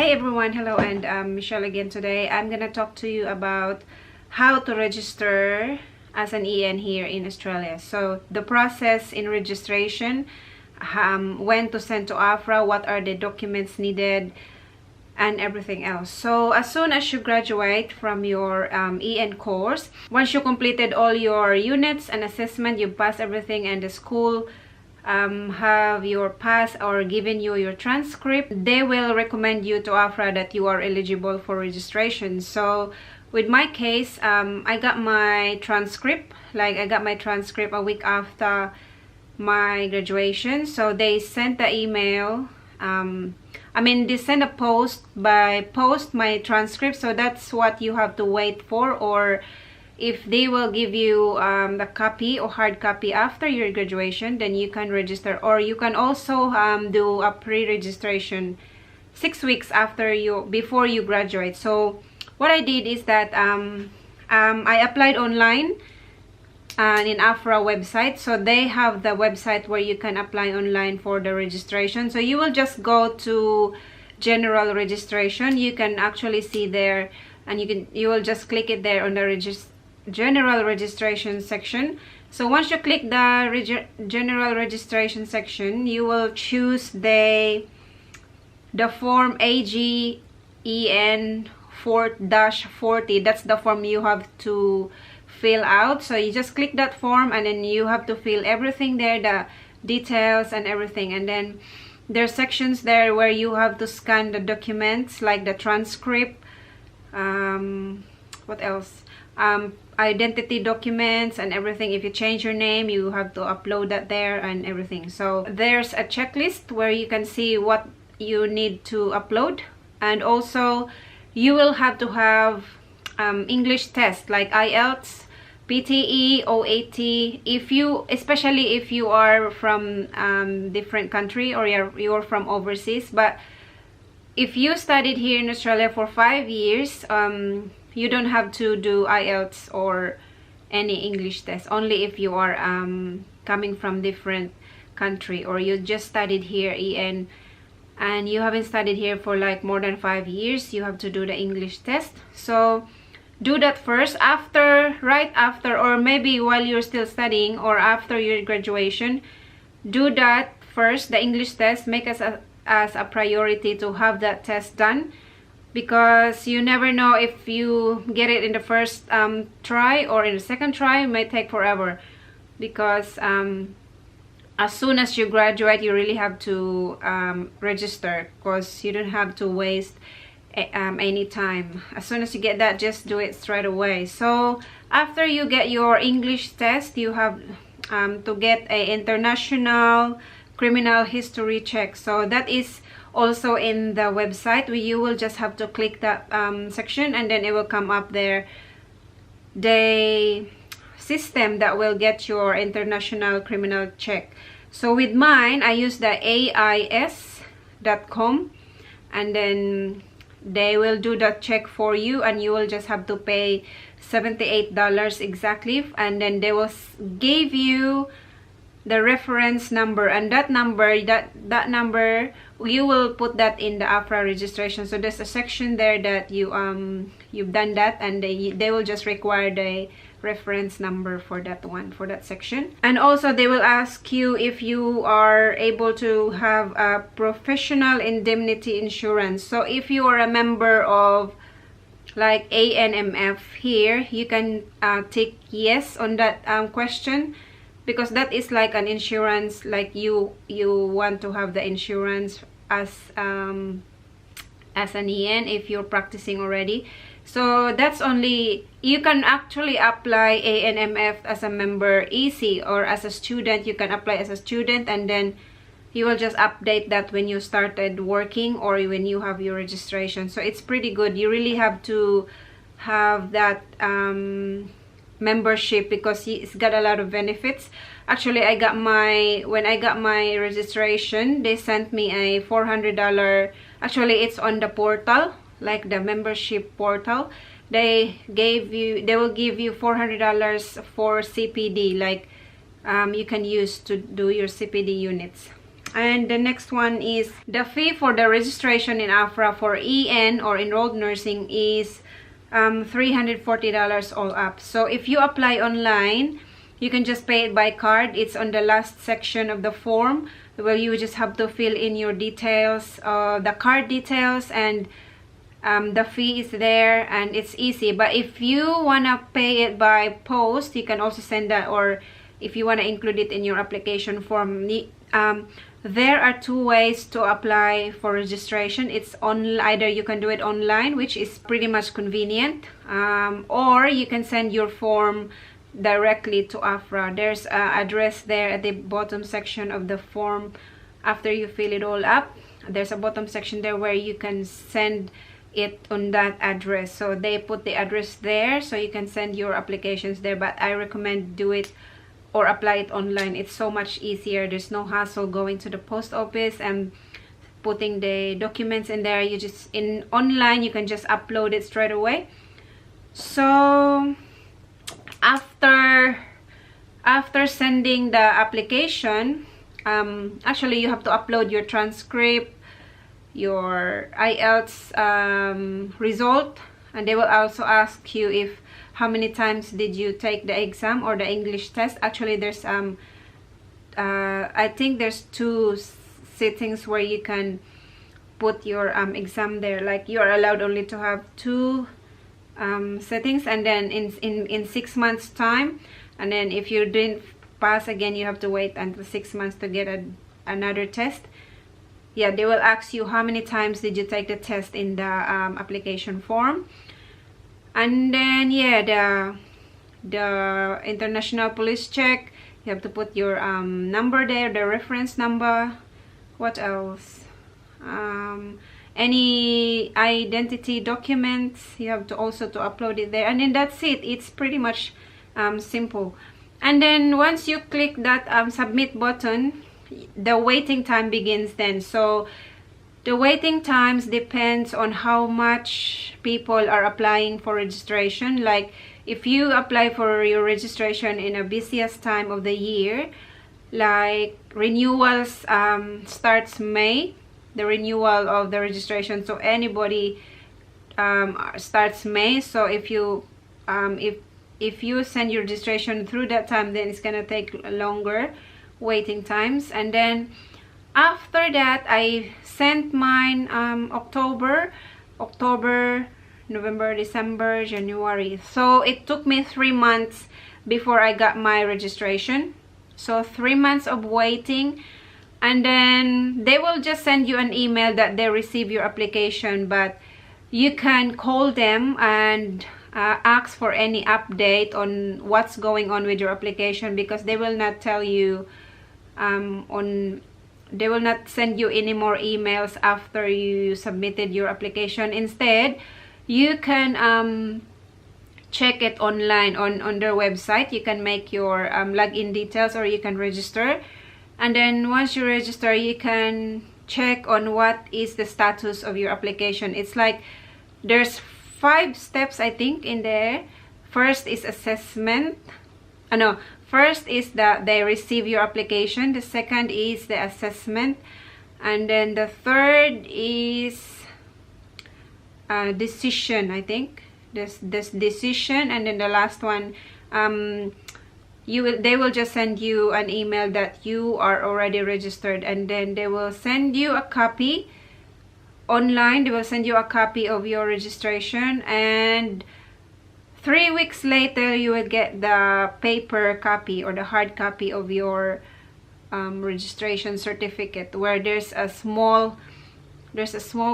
Hi everyone, hello, and Michelle again. Today I'm gonna talk to you about how to register as an EN here in Australia. So the process in registration, when to send to AFRA, what are the documents needed, and everything else. So as soon as you graduate from your EN course, once you completed all your units and assessment, you pass everything, and the school have your pass or given you your transcript, they will recommend you to AFRA that you are eligible for registration. So with my case, I got my transcript, a week after my graduation. So they sent the email, they send a post my transcript. So that's what you have to wait for, or if they will give you the copy or hard copy after your graduation, then you can register. Or you can also do a pre-registration 6 weeks before you graduate. So what I did is that I applied online and in AFRA website. So they have the website where you can apply online for the registration. So you will just go to general registration. You can actually see there, and you will just click it there on the general registration section. So once you click the general registration section, you will choose the form AGEN 4-40. That's the form you have to fill out. So you just click that form, and then you have to fill everything there, the details and everything. And then there are sections there where you have to scan the documents like the transcript, what else, identity documents and everything. If you change your name, you have to upload that there and everything. So there's a checklist where you can see what you need to upload. And also you will have to have English test like IELTS, PTE, OAT, especially if you are from different country, or you're from overseas. But if you studied here in Australia for 5 years, you don't have to do IELTS or any English test. Only if you are coming from different country, or you just studied here EN and you haven't studied here for like more than 5 years, you have to do the English test. So do that first, right after, or maybe while you're still studying or after your graduation. Do that first, the English test. Make us as a priority to have that test done, because you never know if you get it in the first try or in the second try. It may take forever, because as soon as you graduate, you really have to register, because you don't have to waste any time. As soon as you get that, just do it straight away. So after you get your English test, you have to get a international criminal history check. So that is also in the website, where you will just have to click that section, and then it will come up there, the system that will get your international criminal check. So with mine, I use the AIS.com, and then they will do that check for you, and you will just have to pay $78 exactly, and then they will give you the reference number, and that number you will put that in the AFRA registration. So there's a section there that you've done that, and they will just require the reference number for that section. And also they will ask you if you are able to have a professional indemnity insurance. So if you are a member of like ANMF here, you can tick yes on that question, because that is like an insurance, like you want to have the insurance as an EN if you're practicing already. So that's only, you can actually apply ANMF as a member easy, or as a student you can apply as a student, and then you will just update that when you started working or when you have your registration. So it's pretty good. You really have to have that membership, because it's got a lot of benefits. Actually, when I got my registration, they sent me a $400, actually it's on the portal, like the membership portal. They will give you $400 for CPD, like you can use to do your CPD units. And the next one is the fee for the registration in AFRA for EN or enrolled nursing is $340 all up. So if you apply online, you can just pay it by card. It's on the last section of the form where you just have to fill in your details, the card details, and the fee is there, and it's easy. But if you want to pay it by post, you can also send that, or if you want to include it in your application form. There are two ways to apply for registration. It's on either you can do it online, which is pretty much convenient, or you can send your form directly to AFRA. There's an address there at the bottom section of the form. After you fill it all up, there's a bottom section there where you can send it on that address. So they put the address there, so you can send your applications there. But I recommend do it or apply it online. It's so much easier. There's no hassle going to the post office and putting the documents in there. You just online you can just upload it straight away. So after sending the application, actually you have to upload your transcript, your IELTS result, and they will also ask you if how many times did you take the exam or the English test. Actually there's I think there's two settings where you can put your exam there. Like you are allowed only to have two settings, and then in 6 months time, and then if you didn't pass again, you have to wait until 6 months to get another test. Yeah, they will ask you how many times did you take the test in the application form. And then yeah, the international police check, you have to put your number there, the reference number. What else? Any identity documents, you have to also to upload it there, and then that's it. It's pretty much simple. And then once you click that submit button, the waiting time begins then. So the waiting times depends on how much people are applying for registration. Like if you apply for your registration in a busiest time of the year, like renewals starts May, the renewal of the registration, so anybody starts May. So if you if you send your registration through that time, then it's gonna take longer waiting times. And then after that, I sent mine October, November, December, January. So it took me 3 months before I got my registration. So 3 months of waiting, and then they will just send you an email that they receive your application. But you can call them and ask for any update on what's going on with your application, because they will not tell you they will not send you any more emails after you submitted your application. Instead, you can check it online on their website. You can make your login details, or you can register, and then once you register, you can check on what is the status of your application. It's like there's 5 steps I think in there. First is assessment. First is that they receive your application. The second is the assessment, and then the third is decision, I think. This decision, and then the last one, they will just send you an email that you are already registered, and then they will send you a copy online. They will send you a copy of your registration, and 3 weeks later you will get the paper copy or the hard copy of your registration certificate, where there's a small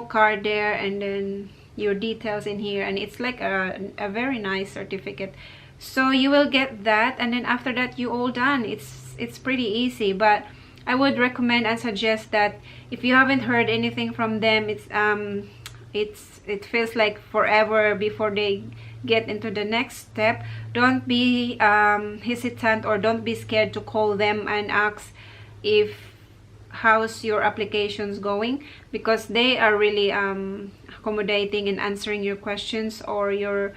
card there, and then your details in here, and it's like a very nice certificate. So you will get that, and then after that you all done. It's pretty easy. But I would recommend and suggest that if you haven't heard anything from them, it feels like forever before they get into the next step. Don't be hesitant, or don't be scared to call them and ask if how's your applications going, because they are really accommodating in answering your questions or your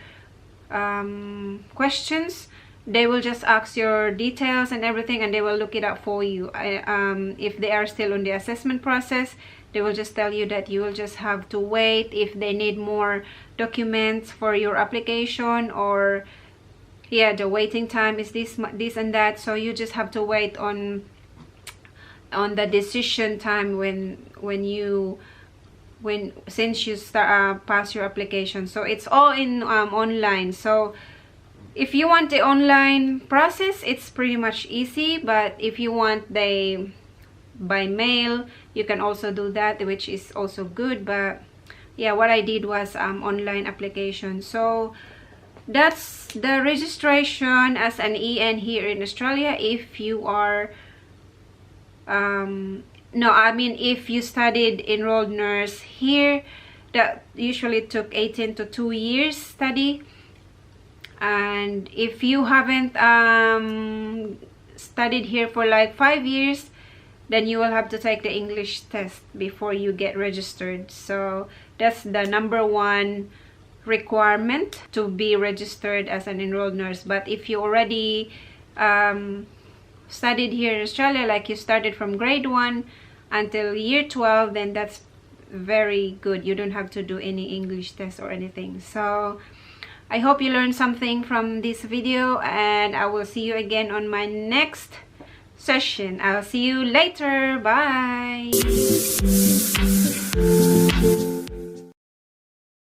questions. they will just ask your details and everything, and they will look it up for you. If they are still on the assessment process, they will just tell you that you will just have to wait if they need more documents for your application, or yeah, the waiting time is this and that. So you just have to wait on the decision time since you start pass your application. So it's all in online. So if you want the online process, it's pretty much easy. But if you want the by mail, you can also do that, which is also good. But yeah, what I did was online application. So that's the registration as an EN here in Australia. If you are no, I mean if you studied enrolled nurse here, that usually took 18 to 2 years study. And if you haven't studied here for like 5 years, then you will have to take the English test before you get registered. So that's the #1 requirement to be registered as an enrolled nurse. But if you already studied here in Australia, like you started from grade 1 until year 12, then that's very good. You don't have to do any English test or anything. So I hope you learned something from this video, and I will see you again on my next session. I'll see you later. Bye.